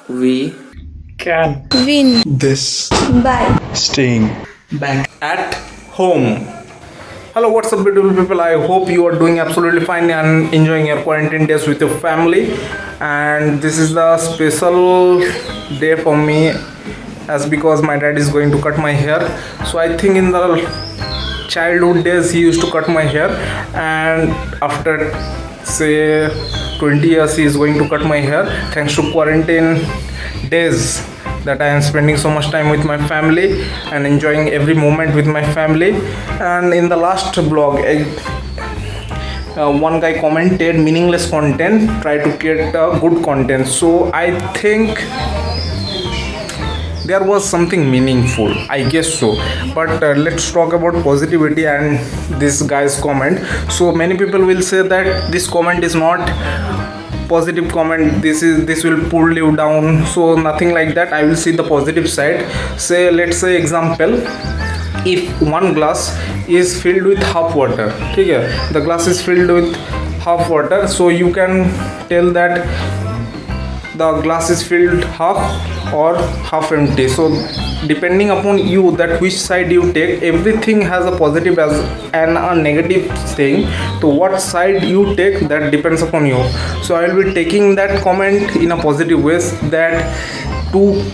we can win This by staying back at home. Hello, what's up, beautiful people? I hope you are doing absolutely fine and enjoying your quarantine days with your family. And this is the special day for me, as because my dad is going to cut my hair. So I think in the childhood days he used to cut my hair, and after say 20 years he is going to cut my hair thanks to quarantine days that I am spending so much time with my family and enjoying every moment with my family. And in the last blog, one guy commented meaningless content, try to create good content. So I think there was something meaningful, I guess so. But let's talk about positivity and this guy's comment. So many people will say that this comment is not positive comment, this will pull you down. So nothing like that, I will see the positive side. Say, let's say example, if one glass is filled with half water, okay, the glass is filled with half water, so you can tell that the glass is filled half or half empty. So depending upon you that which side you take, everything has a positive as and a negative thing. So what side you take, that depends upon you. So I will be taking that comment in a positive ways, that to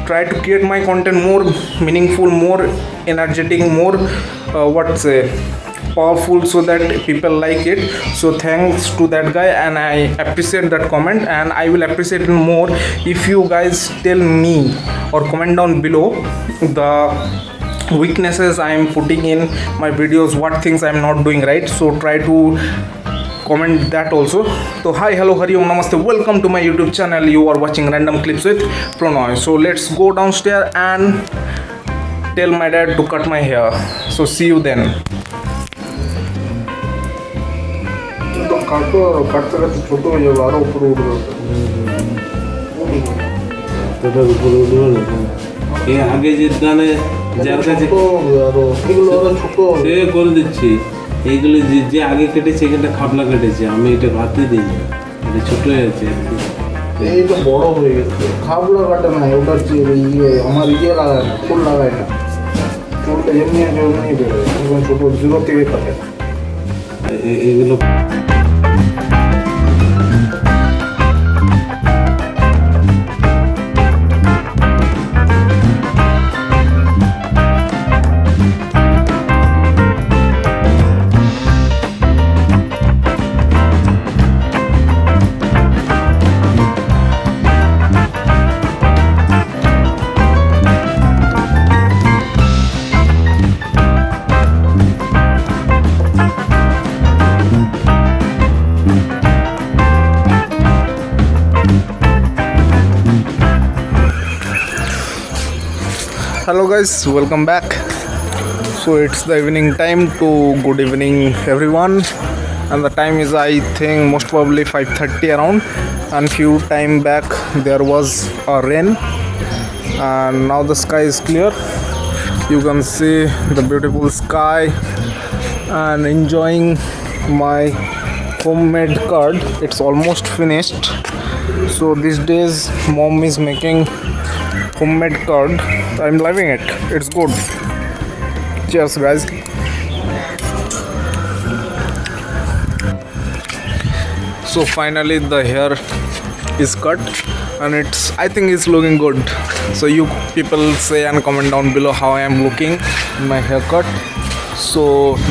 try to create my content more meaningful, more energetic, more what say powerful, so that people like it. So thanks to that guy, and I appreciate that comment, and I will appreciate it more if you guys tell me or comment down below the weaknesses I am putting in my videos, what things I am not doing right. So try to comment that also. So hi, hello, hari om, namaste, welcome to my YouTube channel. You are watching Random Clips with Pronoy. So let's go downstairs and tell my dad to cut my hair. So see you then. কাটতে কাটতে ছোট হয়ে যাবে, আরো উপরে উঠবে। তোটার উপরে উঠবে না এই আগে যে গানে যার কাছে ছোট হবে আরো, এগুলো আরো ছোট হবে। সে করে দিচ্ছি এইগুলো যে আগে কেটেছে এখানটা খাপলা কেটেছে, আমি এটা ভাতে দিই না, এটা ছোট হয়ে আছে। এইটা বড় হয়ে গেছে, খাবলা কাটে না, ওটার যে আমার লাগায় না, ফুল লাগায় না, চুলটা এমনি এমনি বেরোয়, এখন ছোট জিরো থেকে কাটে। এগুলো Hello guys, welcome back. So it's the evening time. To good evening everyone, and the time is I think most probably 5:30 around, and few time back there was a rain, and now the sky is clear. You can see the beautiful sky and enjoying my homemade curd. It's almost finished. So these days mom is making homemade curd. I'm loving it. It's good. Cheers guys. So finally the hair is cut, and I think it's looking good. So you people say and comment down below how I am looking in my haircut. So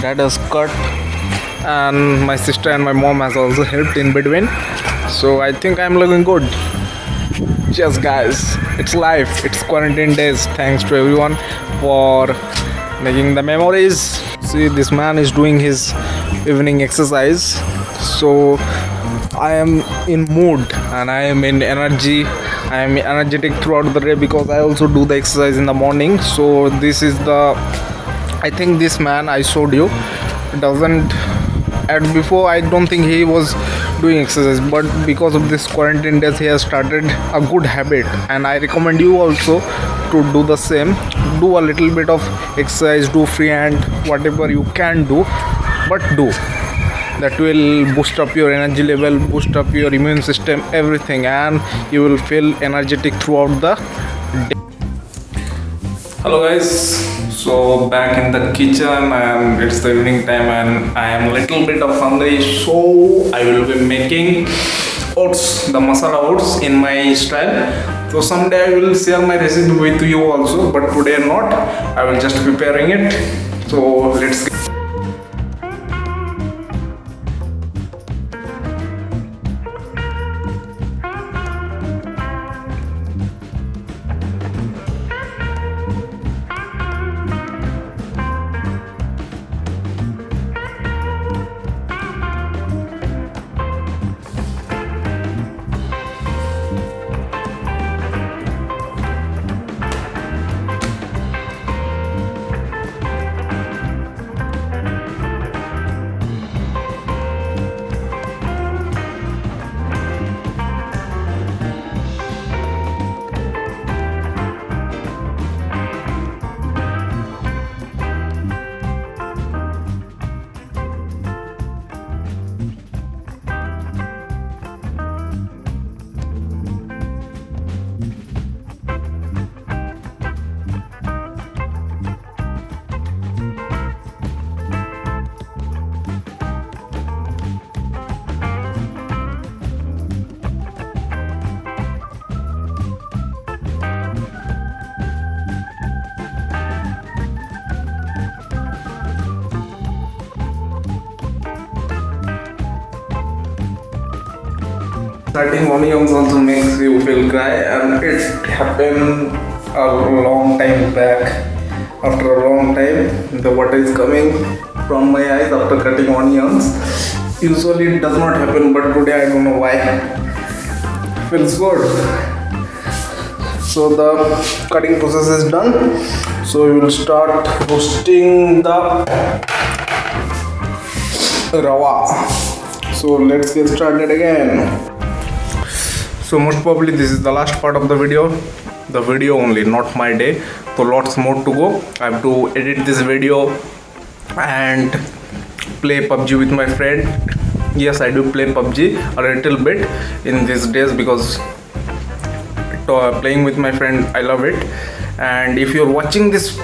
that is cut, and my sister and my mom has also helped in between. So I think I'm looking good. Cheers guys, it's life, it's quarantine days. Thanks to everyone for making the memories. See, this man is doing his evening exercise. So I am in mood and I am in energy. I am energetic throughout the day because I also do the exercise in the morning. So this is I think this man I showed you doesn't, at before I don't think he was doing exercise, but because of this quarantine days he has started a good habit, and I recommend you also to do the same. Do a little bit of exercise, do free hand, whatever you can do, but do. that will boost up your energy level, boost up your immune system, everything, and you will feel energetic throughout the day. Hello guys, so back in the kitchen and it's the evening time and I am a little bit of hungry, so I will be making oats, the masala oats in my style. So someday I will share my recipe with you also, but today not. I will just preparing it. So let's get cutting onions also makes you feel cry, and it happened a long time back. After a long time, the water is coming from my eyes after cutting onions. Usually it does not happen, but today I don't know why. Feels good. So the cutting process is done. So we will start roasting the rava. So let's get started again. So most probably this is the last part of the video only, not my day. So lots more to go. I have to edit this video and play PUBG with my friend. Yes, I do play PUBG a little bit in these days because playing with my friend, I love it. And if you're watching this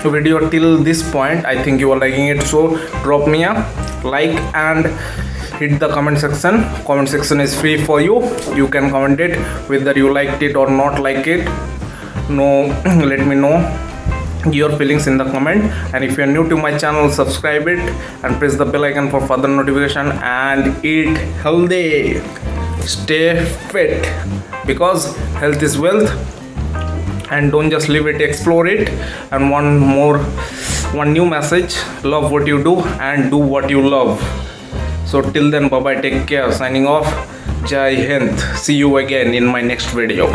video till this point, I think you are liking it, so drop me a like and hit the comment section. Comment section is free for you. You can comment it whether you liked it or not like it. No, let me know your feelings in the comment. And if you're new to my channel, subscribe it and press the bell icon for further notification. And eat healthy, stay fit, because health is wealth. And don't just leave it, explore it. And one new message: love what you do and do what you love. So till then, bye bye, take care, signing off. Jai Hind. See you again in my next video.